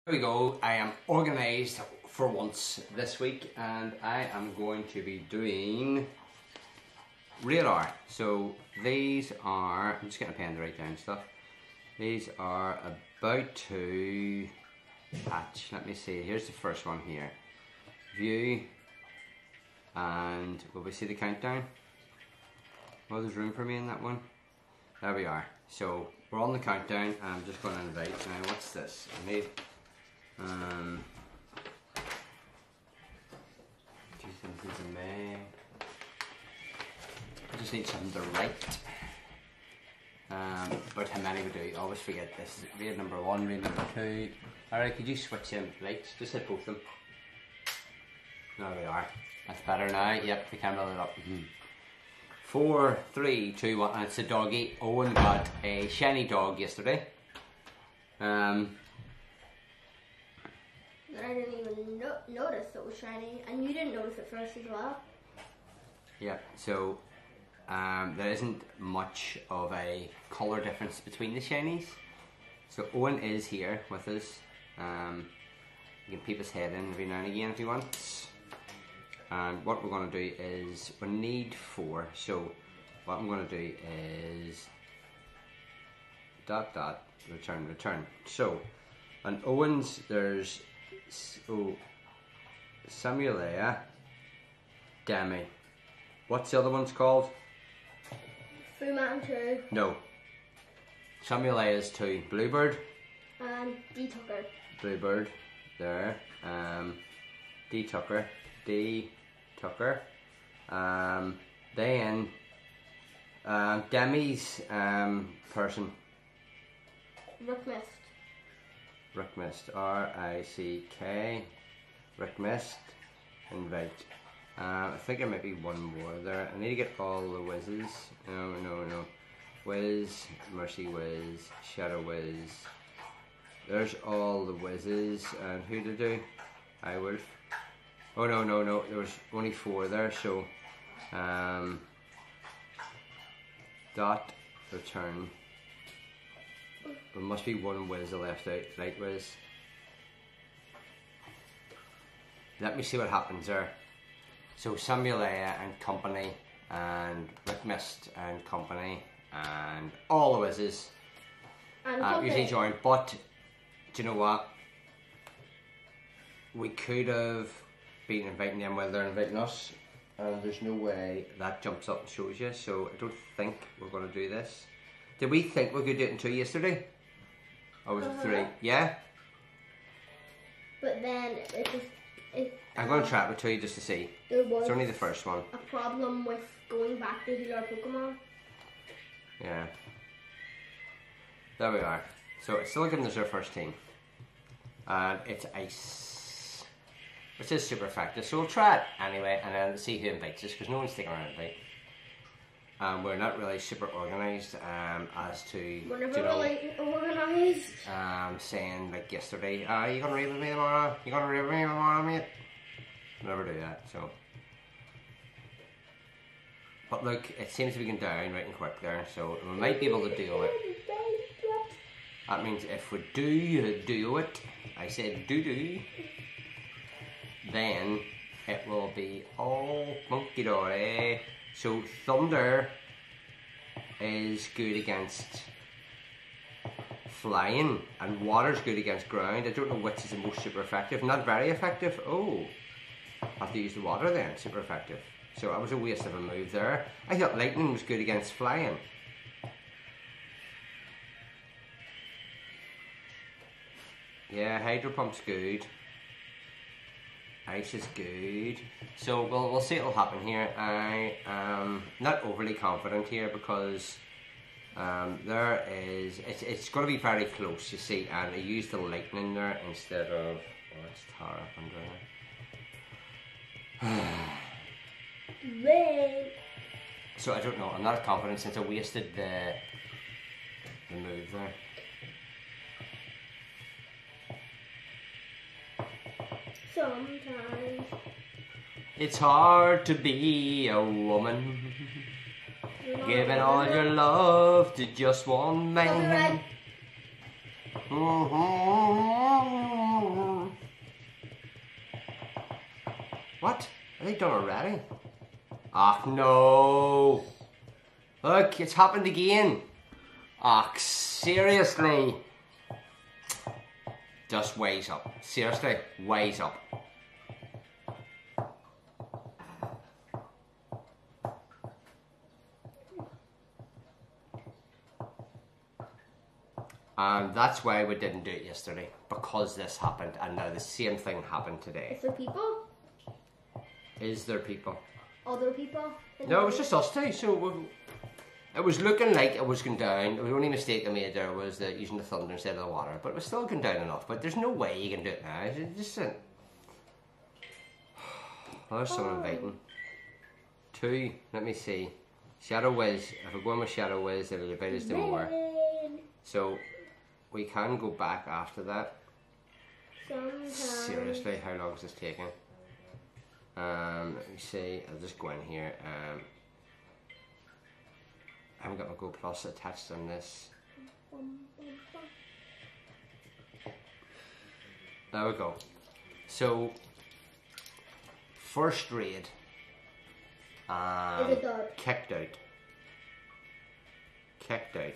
Here we go. I am organised for once this week and I am going to be doing radar. So these are, I'm just getting a pen to write down stuff. These are about to hatch. Let me see, here's the first one here. View, and will we see the countdown? Well, there's room for me in that one. There we are. So we're on the countdown and I'm just going to invite. Now what's this? I need May. I just need something to write. But how many we do? I always forget this. Read number 1, read number 2. Alright, could you switch in lights? Just hit both of them. There we are. That's better now. Yep, the camera lit up. 4, 3, 2, 1, and it's a doggy. Owen got a shiny dog yesterday. I didn't even notice it was shiny, and you didn't notice it first as well. Yeah, so there isn't much of a colour difference between the shinies. So Owen is here with us. You can peep his head in every now and again if he wants. And what we're going to do is, we need 4. So what I'm going to do is ... return. So on Owen's there's Samuelea, Demi. What's the other one's called? Freeman 2. No. Samuelea's 2. Bluebird. And D Tucker. Bluebird. There. D Tucker. D Tucker. Then Demi's person. Rickmist. Rickmist. R-I-C-K. Rickmist. Invite. I think there might be one more there. I need to get all the whizzes. No. Whiz, Mercy Whiz, Shadow Whiz. There's all the whizzes. And who to do? I Wolf. Oh no. There was only 4 there. So, dot return. There must be one whiz left out. Light whiz. Let me see what happens there. So Samuelea and company, and Rickmist and company, and all the whizzes usually join. But do you know what? We could have been inviting them while they're inviting us, and there's no way that jumps up and shows you. So I don't think we're going to do this. Did we think we could do it in 2 yesterday? Or was it 3? Yeah? But then I'm going to try it with 2 just to see. It's only the first one. A problem with going back to heal our Pokemon. Yeah. There we are. So it's still giving us our first team. And it's Ice. Which is super effective. So we'll try it anyway and then see who invites us, because no one's sticking around to invite. We're not really super organised as to, we're never really organised. Saying like yesterday, you gonna read with me tomorrow? You gonna read with me tomorrow, mate? Never do that, so. But look, it seems to be going down right and quick there, so we might be able to do it. That means if we do it, I said do, then it will be all monkey dory. So Thunder is good against flying, and Water's good against ground. I don't know which is the most super effective. Not very effective. Oh, I have to use the Water then. Super effective. So that was a waste of a move there. I thought Lightning was good against flying. Yeah, Hydro Pump's good. Ice is good. So we'll see what'll happen here. I am not overly confident here because it's going to be very close, you see, and I used the Lightning there instead of, it's Tara under there. So I don't know, I'm not confident since I wasted the move there. Sometimes it's hard to be a woman, giving all your love to just one man. What? Are they done already? Ah, no. Look, it's happened again. Ah, seriously. Just wise up. Seriously, wise up. And that's why we didn't do it yesterday, because this happened, and now the same thing happened today. Is there people? Is there people? Other people? No, it was just us two, so it was looking like it was going down. The only mistake I made there was that using the thunder instead of the water, but it was still going down enough. But there's no way you can do it now. It's just there's someone inviting. 2, let me see. Shadow Wiz. If we're going with Shadow Wiz, it'll invite us to more. So we can go back after that. Sometimes. Seriously, how long is this taking? Let me see. I'll just go in here. I haven't got my Go Plus attached on this. There we go. So, first raid. Kicked out. Kicked out.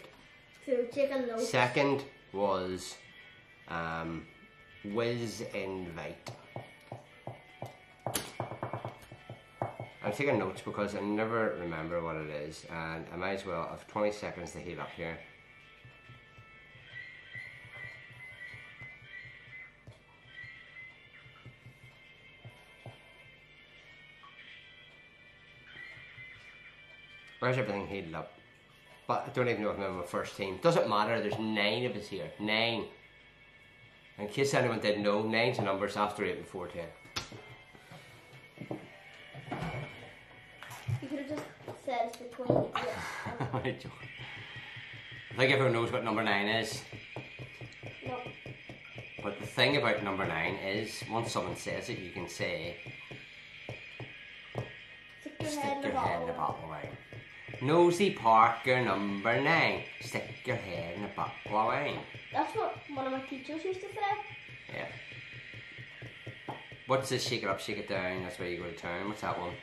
So chicken notes. Second was Wiz Invite. I'm taking notes because I never remember what it is, and I might as well have 20 seconds to heat up here. Where's everything heated up? But I don't even know if I'm in my first team. Doesn't matter, there's 9 of us here. 9. In case anyone didn't know, 9's a numbers after 8 before 10. You could have just said it's between. I think everyone knows what number 9 is. No. But the thing about number 9 is, once someone says it, you can say, Stick your head in the bottle of wine. Nosy Parker number 9. Stick your head in a bottle of wine. That's what one of my teachers used to say. Yeah. What's this? Shake it up, shake it down. That's where you go to town. What's that one?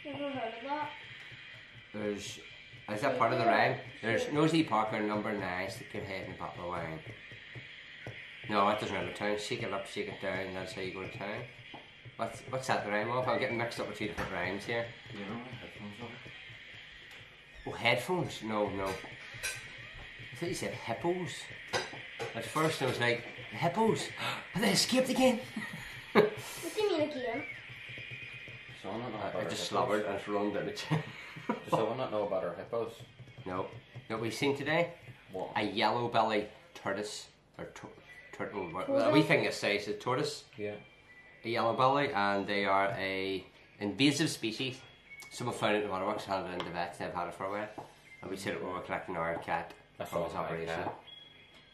Never heard of that. Is that part of the rhyme? There's Nosy Parker number 9. Stick your head in a bottle of wine. No, that doesn't have a town. Shake it up, shake it down. That's how you go to town. What's that the rhyme of? I'm getting mixed up with 2 different rhymes here. You know, headphones on. Oh, headphones? No. I thought you said hippos. At first I was like, hippos? Have they escaped again? What do you mean again? I just slobbered and it's run down the chin. Does someone not know about our hippos? No. You know what we've seen today? What? A yellow belly tortoise. Or turtle. We think it's size of tortoise. Yeah. A yellow belly, and they are a invasive species. Someone found it in the waterworks, had it in the vets, they've had it for a while. And we said it when we were collecting our cat from his operation.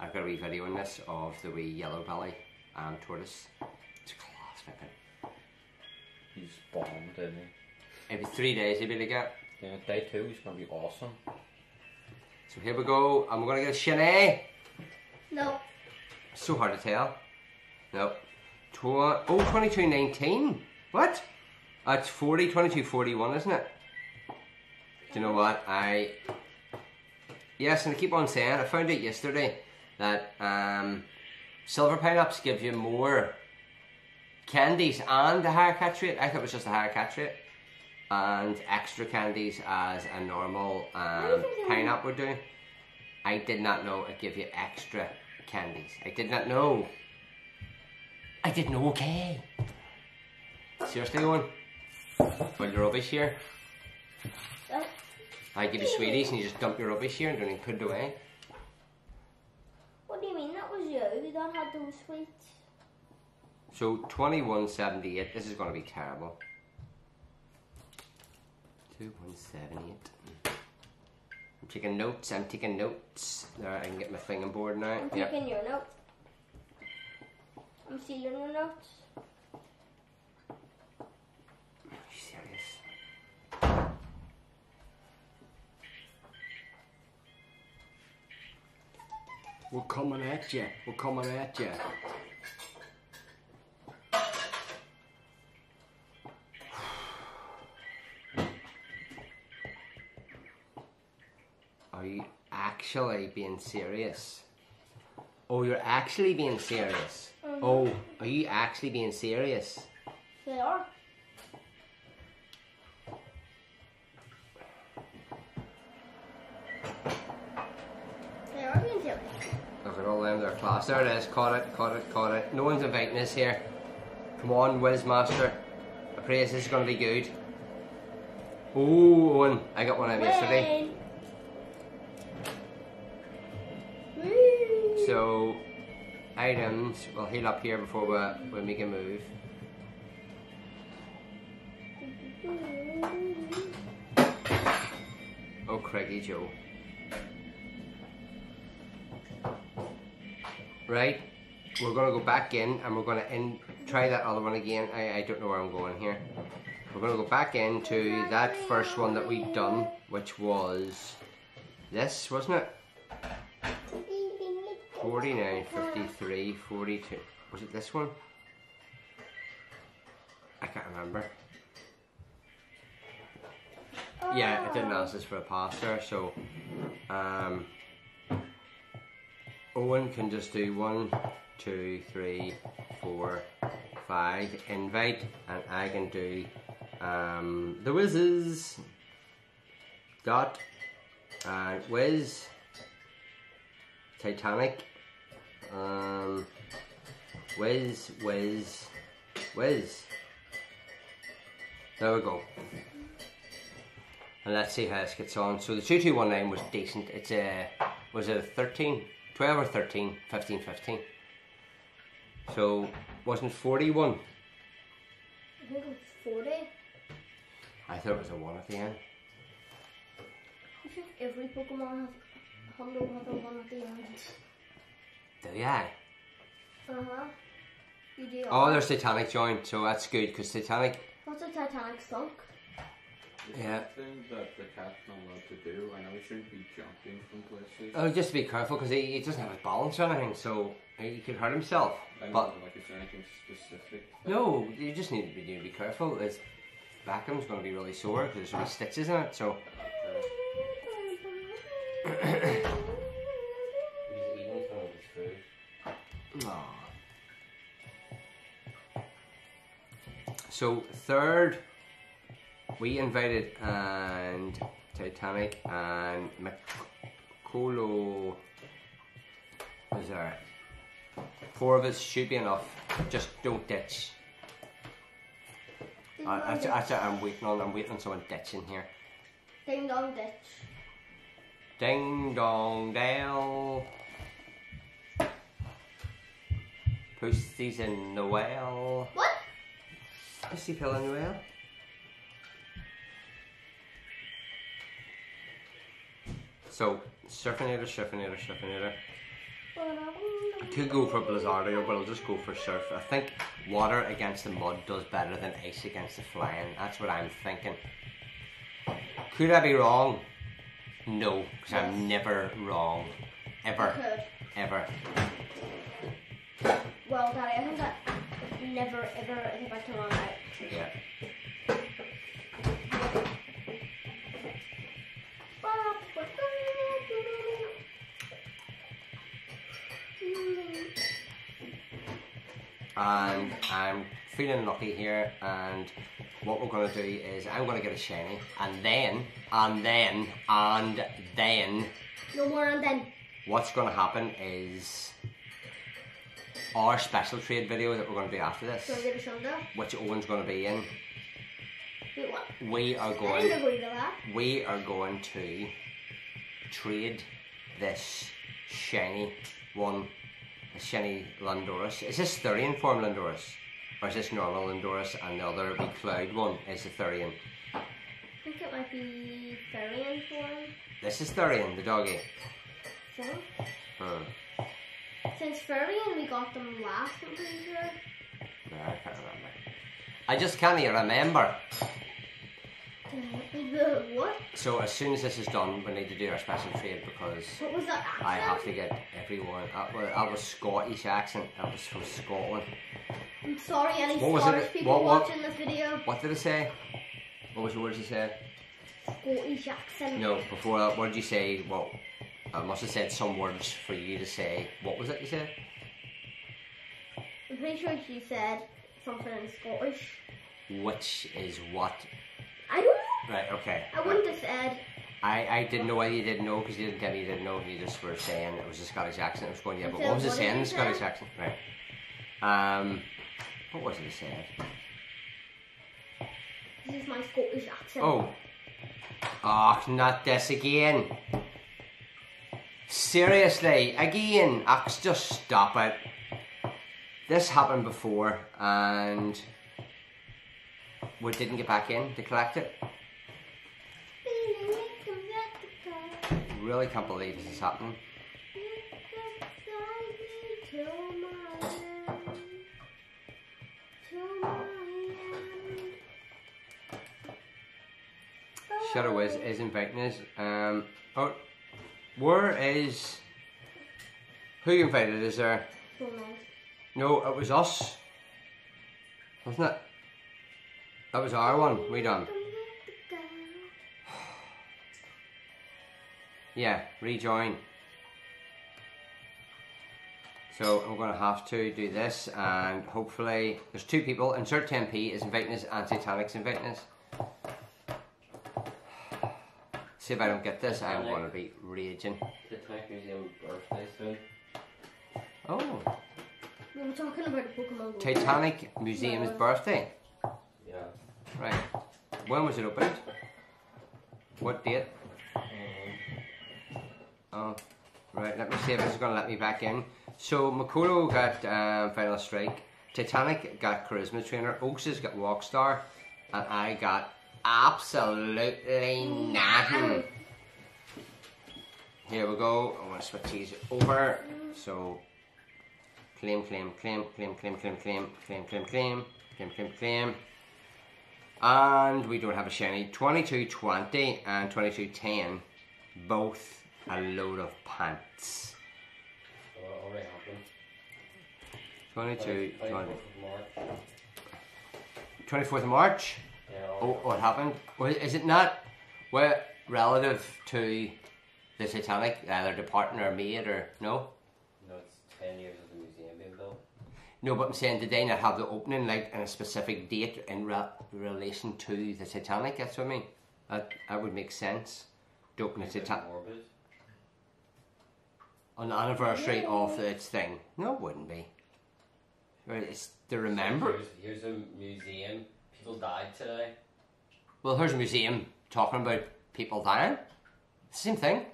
I've got a wee video on this of the wee yellow belly tortoise. It's class looking. He's bombed, isn't he? Maybe 3 days he'll be to get. Yeah, day 2 he's going to be awesome. So here we go, and we're going to get a Shanae. No. So hard to tell. No. 22.19. What? That's 40, 22.41, isn't it? Do you know what? Yes, and I keep on saying, I found out yesterday that silver pineapples give you more candies and a higher catch rate. I thought it was just a higher catch rate. And extra candies as a normal pineapple would do. I did not know it give you extra candies. I did not know. I didn't know, okay. Seriously, Owen? Well, your rubbish here. I give you sweeties and you just dump your rubbish here and don't even put it away. What do you mean? That was you that had those sweets. So 21.78. This is going to be terrible. 21.78. I'm taking notes. I'm taking notes. There, I can get my thing on board now. I'm taking your notes. I'm sealing your notes. Are you serious? We're coming at you. We're coming at you. Are you actually being serious? Oh, you're actually being serious. Oh, are you actually being serious? They are. They are being serious. Look at all them, their class. There it is. Caught it, caught it, caught it. No one's inviting us here. Come on, Wizmaster. I pray this is going to be good. Oh, Owen. I got one of them yesterday. Woo. So, items. We'll heal up here before we make a move. Oh, Craigie Joe. Right, we're going to go back in and we're going to try that other one again. I don't know where I'm going here. We're going to go back into that first one that we'd done, which was this, wasn't it? 49, 53, 42. Was it this one? I can't remember. Yeah, it didn't ask us for a pass there, so Owen can just do 1, 2, 3, 4, 5 invite, and I can do the Wizzes. Dot and Wiz, Titanic, Wiz, Wiz, Wiz. There we go. And let's see how this gets on. So the 2219 was decent. It's was it a 13? 12 or 13? 15, 15. So, wasn't 41? I think it's 40. I thought it was a 1 at the end. I think every Pokemon has Hundo has a 1 at the end. Do ya? Uh-huh. You do. Oh, there's Titanic joined, so that's good, because Titanic... What's a Titanic sunk? Yeah. Thing that the cat's not allowed to do. I know he shouldn't be jumping from places. Oh, just be careful, because he doesn't have his balance or anything, so he could hurt himself. I know, But like, is there anything specific? no, you just need to be careful. His back is going to be really sore, because there's going to be stitches in it, so... He's eating some of his food. Aww. So, third, we invited and Titanic and Makolo was there. 4 of us should be enough. Just don't ditch. That's what I'm waiting on. I'm waiting on someone ditching here. Ding dong ditch. Ding dong dell. Pussies in the well. What? Pussy fell in the well. So, Surfinator, Surfinator, Surfinator. I could go for Blizzardio, but I'll just go for Surf. I think water against the mud does better than ice against the flying. That's what I'm thinking. Could I be wrong? No, because I'm never wrong. Ever. You could. Ever. Well, Daddy, I think that never ever is about to run out. Yeah. And I'm feeling lucky here, and what we're going to do is I'm going to get a shiny, and then No more and then. what's going to happen is our special trade video that we're going to do after this, So I get a Shunda. which Owen's going to be in. Wait, what? We are I going didn't agree to that. we are going to trade this shiny one, the shiny Landorus. Is this Therian form Landorus? Or is this normal Landorus and the other wee cloud one is the Therian? I think it might be Therian form. This is Therian, the doggy. So, Hmm. since Therian we got them last, I'm pretty sure. No, I can't remember. I just can't even remember. What? So as soon as this is done, we need to do our special trade because What was that accent? I have to get everyone. That was Scottish accent. That was from Scotland. I'm sorry, any What was Scottish it? people What- watching this video. What did it say? What was the words it said? Scottish accent. No, before that, what did you say? Well, I must have said some words for you to say. What was it you said? I'm pretty sure she said something in Scottish. Which is what? I don't know. Right, okay. I wouldn't have said. I didn't know why you didn't know, because you didn't tell me you didn't know. You just were saying it was a Scottish accent. I was going, yeah, but what was it saying in the Scottish accent? Right. What was it you said? This is my Scottish accent. Oh, not this again. Seriously, again. Just stop it. This happened before, and we didn't get back in to collect it. Really can't believe this is happening. Shadow Wiz is inviting us. Where is... Who invited us there? No, it was us. Wasn't it? That was our one. We done. Yeah, rejoin. So I'm going to have to do this, and hopefully there's 2 people. Insert 10p is inviting us and Titanic's inviting us. See if I don't get this, I'm going to be raging. Titanic Museum birthday soon. Oh. We were talking about the Pokemon Go. Titanic Museum's birthday. Yeah. Right. When was it opened? What date? Oh, right, let me see if this is going to let me back in. So, Makoto got Final Strike, Titanic got Charisma Trainer, Oaks has got Rockstar, and I got absolutely nothing. Here we go, I'm going to switch these over. So, claim. And we don't have a shiny. 2220 and 2210, both a load of pants. What already happened? 24th of March? Yeah. Oh, what happened? Well, is it not relative to the Titanic, either departing or made, or no? No, it's 10 years of the museum being built. No, but I'm saying, did they not have the opening like in a specific date in relation to the Titanic? That's what I mean. That would make sense. To open the Titanic on the anniversary of its thing. No, it wouldn't be. It's to remember. So here's a museum. People died today. Well, here's a museum talking about people dying. Same thing.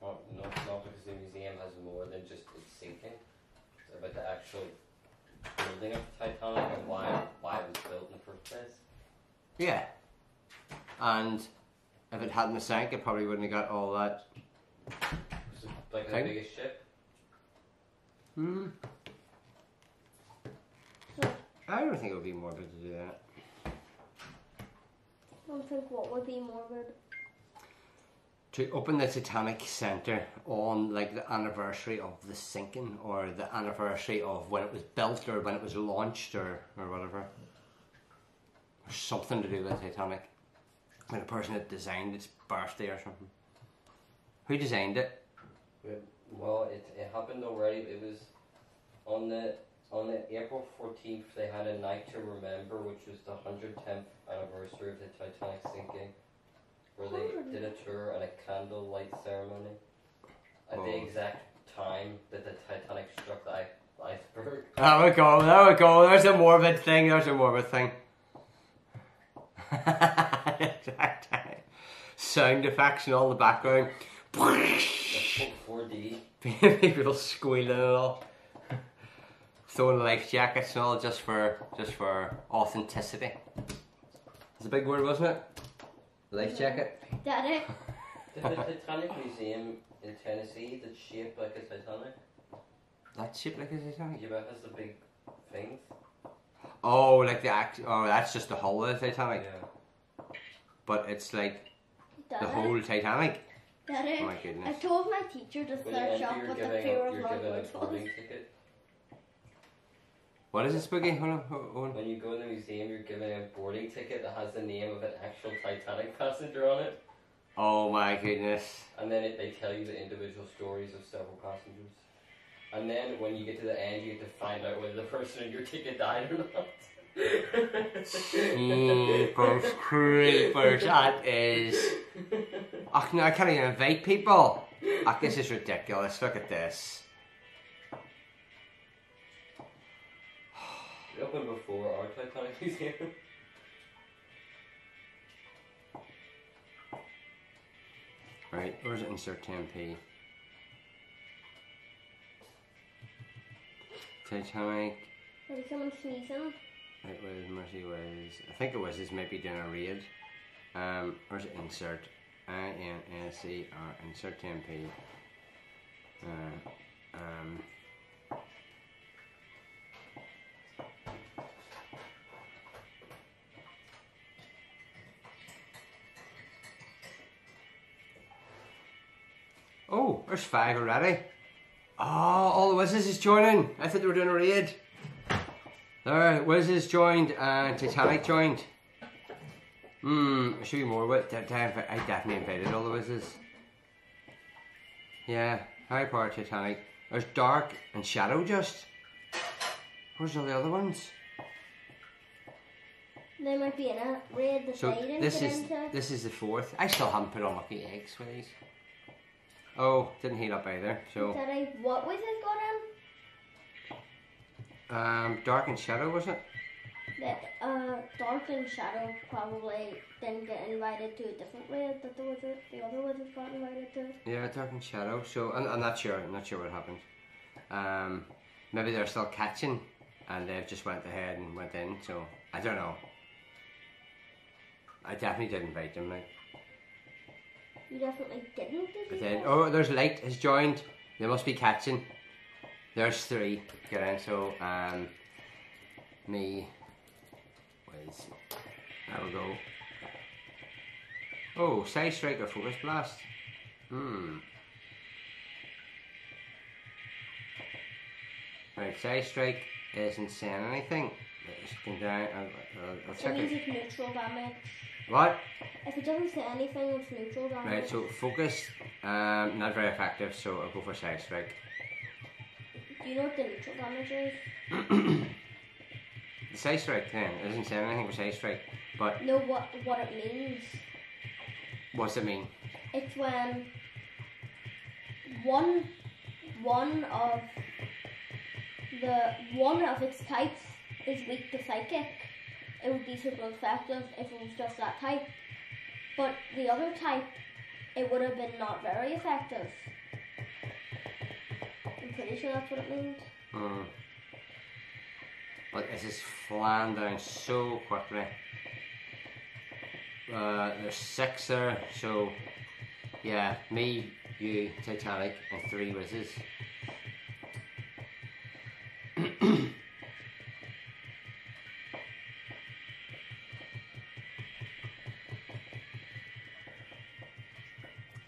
Oh, no, it's not, because the museum has more than just its sinking. It's about the actual building of the Titanic and why it was built in the first place. Yeah. And if it hadn't sank, it probably wouldn't have got all that. Was it like the Thing? biggest ship? I don't think it would be morbid to do that. I don't think what would be morbid. To open the Titanic Centre on like the anniversary of the sinking, or the anniversary of when it was built, or when it was launched, or whatever. There's something to do with the Titanic. Like the person that designed its birthday or something. Who designed it? Well, it happened already. It was on the April 14th. They had a night to remember, which was the 110th anniversary of the Titanic sinking, where they did a tour and a candlelight ceremony at the exact time that the Titanic struck the iceberg. There we go. There's a morbid thing. Sound effects and all the background. 4D. People squealing and all. Throwing life jackets and all just for authenticity. It's a big word, wasn't it? Life jacket. Daddy. The Titanic Museum in Tennessee that's shaped like a Titanic. That's shaped like a Titanic? Yeah, but it has the big things. Oh, like that's just the hull of the Titanic. Yeah. But it's like Daddy. the whole Titanic. Daddy. Oh my goodness. I told my teacher to When you search enter, up you're what the giving fear of a language was. boarding ticket. What is it, Spooky? Hold on, hold on. When you go in the museum, you're given a boarding ticket that has the name of an actual Titanic passenger on it. Oh my goodness. And then they tell you the individual stories of several passengers. And then when you get to the end, you get to find out whether the person in your ticket died or not. Jeepers creepers, that is. Oh, no, I can't even invite people. Oh, this is ridiculous. Look at this. It opened before our Titanic museum. Right, where's it? Insert 10p. Titanic. Maybe someone sneezing. It was Mercy was. I think it was. Is maybe doing a raid. Where's it? Insert. INSER. Insert 10p. Oh, there's 5 already. Oh, all the Wizzes is joining. I thought they were doing a raid. There, Wizzes joined and Titanic joined. There should be more, but I definitely invited all the Wizzes. Yeah, Harry Potter, Titanic. There's Dark and Shadow just. Where's all the other ones? They might be in a raid that So they didn't this get is into. this is the 4th. I still haven't put on Lucky Eggs for these. Oh, didn't heat up either. So What was it got in? Dark and Shadow, was it? That Dark and Shadow probably didn't get invited to a different raid that the other wizards got invited to. Yeah, Dark and Shadow. So I'm not sure. I'm not sure what happened. Maybe they're still catching, and they've just went ahead and went in. So I don't know. I definitely did invite them. Like. You definitely didn't, did But you? then, oh, there's Light has joined. They must be catching. There's 3. Get in. So me. Wiz. There we go. Oh, Side Strike or Focus Blast. Right, Side Strike isn't saying anything. Let's go down. I'll It check means it. it's neutral damage. What? If it doesn't say anything, it's neutral damage. Right, so Focus, not very effective, so I'll go for Side Strike. Do you know what the neutral damage is? The Side Strike then, it doesn't say anything for Side Strike, but No, what it means. what's it mean? It's when one of its types is weak to psychic. It would be super effective if it was just that type. But the other type, it would have been not very effective. I'm pretty sure that's what it means. But this is flying down so quickly. There's 6 there, so yeah, me, you, Titanic, and 3 Wizzes.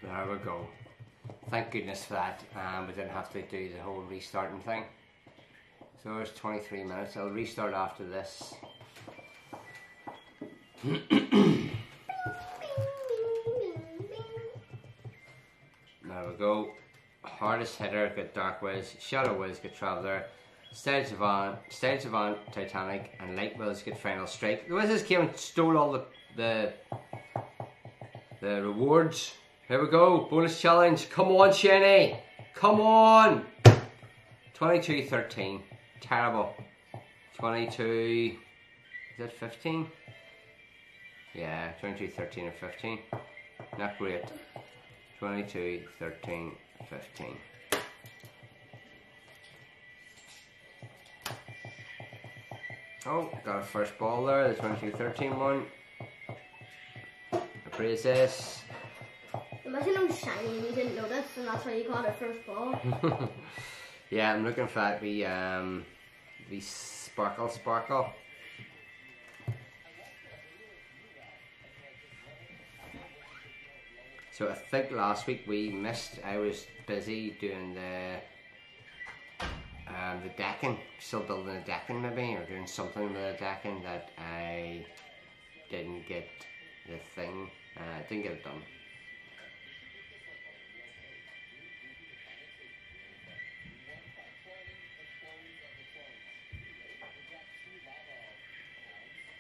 There we go. Thank goodness for that. We didn't have to do the whole restarting thing. So there's 23 minutes. I'll restart after this. There we go. Hardest hitter, got Dark Wiz. Shadow Wiz, got Traveller. Stage Savant, Titanic, and Light Wiz, get Final Strike. The Wizzes came and stole all the rewards. Here we go. Bonus challenge. Come on, Shenny. Come on. 22-13. Terrible. 22. Is that 15? Yeah, 22-13 or 15. Not great. 22-13-15. Oh, got a first ball there. The 22-13 one. Appraise this. Imagine I'm shiny and you didn't notice, and that's why you called it first ball. Yeah, I'm looking for that the sparkle. So I think last week we missed. I was busy doing the the decking, still building a decking maybe, or doing something with the decking that I didn't get the thing, didn't get it done.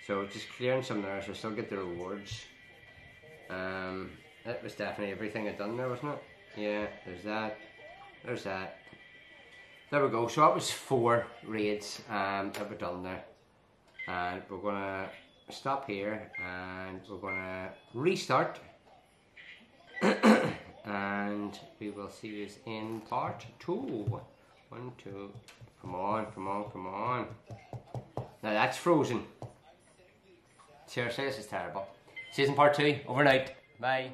So just clearing some there, so I still get the rewards. That was definitely everything I'd done there, wasn't it? Yeah, there's that, there's that. There we go, so that was 4 raids that were done there. And we're gonna stop here and we're gonna restart. And we will see you in part 2. 1, 2, come on, come on, come on. Now that's frozen. Seriously, this is terrible. See you in part 2, overnight. Bye.